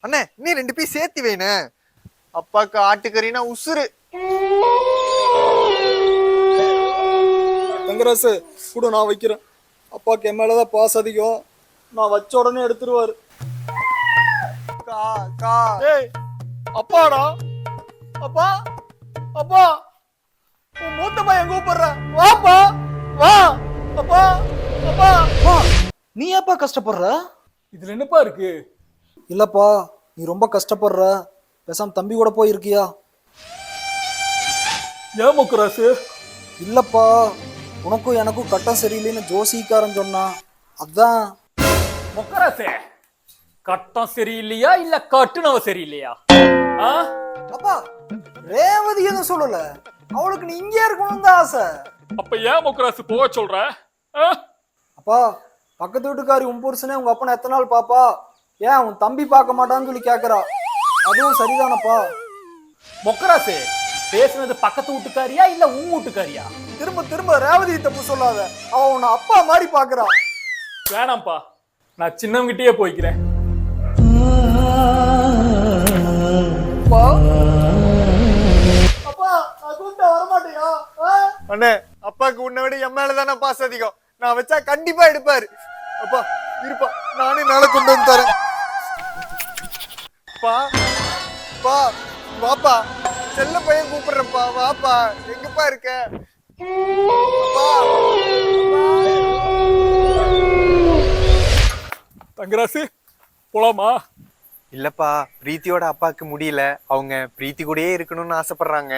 அண்ணே நீ 2 பீஸ் சேர்த்து வேணே. அப்பாக்கு ஆட்டுக்கறினா உசுறு. தங்கராசு கூட நான் வைக்கிறேன். அப்பாக்கு என் மேலதான் பாசம் அதிகம். நான் வச்ச உடனே எடுத்துருவாரு. ஏய் அப்பாடா, அப்பா அப்பா, உன் மூத்த பையன் கூப்பிடுற, வாப்பா வா. அப்பா அப்பா அப்பா, நீ ஏப்பா கஷ்டப்படுற? இதுல என்னப்பா இருக்கு? இல்லப்பா, நீ ரொம்ப கஷ்டப்படுற. பேசாம தம்பி கூட போயிருக்கியா? ஏன் முக்கராசு? இல்லப்பா, உனக்கும் எனக்கும் கட்டம் சரியில்லைன்னு ஜோசிக்காரன் சொன்னான், அதான். முக்கராசே, கட்டம் சரியில்லையா இல்ல கட்டுனவ சரியில்லையா? அப்பா, ரேவதி எதுவும் சொல்லல, அவளுக்கு நீ இங்கே இருக்கணும் தான் ஆசை. அப்ப ஏன் முக்கராசு போக சொல்ற? அப்பா, பக்கத்து வீட்டுக்காரி உன் புருஷனே உங்க அப்பனை எத்தனை நாள் பாப்பா, ஏன் உன் தம்பி பார்க்க மாட்டான்னு சொல்லி கேக்குறா, அதுவும் சரிதானப்பா? முக்கராசு, பேசுனது பக்கத்து வீட்டுக்காரியா இல்ல உன் வீட்டுக்காரியா? திரும்ப திரும்ப ரேவதி தப்பு சொல்லாத, அவ உன்னை அப்பா மாதிரி பாக்குறா. வேணாம்ப்பா, நான் சின்னவங்கிட்டயே போய்க்கிறேன். அப்பா அப்பா, நான் கூப்பிட்டா வரமாட்டியா? அண்ணே அப்பாக்கு உன்னை விட என் மேலதானே பாசம் அதிகம். நான் வச்சா கண்டிப்பா எடுப்பாரு. அப்பா இருப்பா, நானே நாளை கொண்டு வந்து தரேன். பா பா வாப்பா, செல்ல பையன் கூப்பிடுறப்பா, வாப்பா. எங்கப்பா இருக்க? அப்பா, தங்கராசு போலாமா? இல்லப்பா, பிரீத்தியோட அப்பாக்கு முடியல. அவங்க பிரீத்தி கூடயே இருக்கணும்னு ஆசைப்படுறாங்க.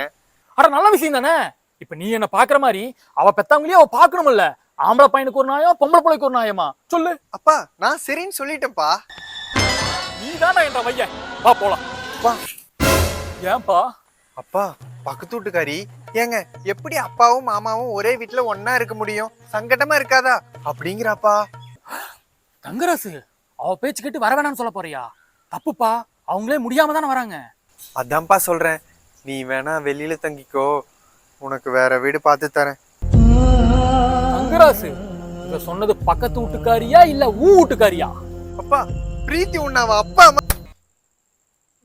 அட நல்ல விஷயம் தானே. இப்ப நீ என்ன பாக்குற மாதிரி அவ பெத்தவங்களையே அவ பாக்கணும்ல. ஆம்பளை பையனுக்கு ஒரு நாயம், பொம்பளை பிள்ளைக்கு ஒரு நாயமா? சொல்லு. அப்பா நான் சரின்னு சொல்லிட்டேன்ப்பா. நீ தானே என்ற மையன், வா போலாம். அப்பா ஏன்பா? அப்பா, பக்கத்து வீட்டுக்காரி ஏங்க எப்படி அப்பாவும் மாமாவும் ஒரே வீட்டுல ஒன்னா இருக்க முடியும்? சங்கடமா இருக்காதா அப்படிங்கிறாப்பா. தங்கராசு, அவ பேச்சு கேட்டு வர வேணாம்னு சொல்ல போறியா? தப்புப்பா, அவங்களே முடியாம தானே வராங்க. அதான்ப்பா சொல்றேன், நீ வேணா வெளியில தங்கிக்கோ, உனக்கு வேற வீடு பார்த்து தரேன். தங்கராசு, இத சொன்னது பக்கத்து வீட்டுக்காரியா இல்ல ஊ வீட்டுக்காரியா? அப்பா, பிரீத்தி உன்னாவ அப்பா அம்மா.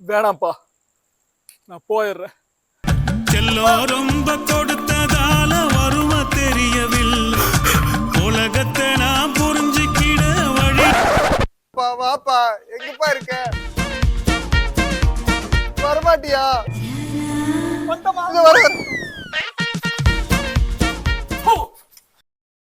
வேணாம்ப்பா, நான் போயிடுறேன். செல்லம் ரொம்ப கொடுத்ததால வருமா தெரியவில்லை, உலகத்தை நான் புரிஞ்சுக்கிட வழி. அப்பா வாப்பா, எங்கப்பா இருக்க? வரமாட்டியா? வந்தமா இங்க வர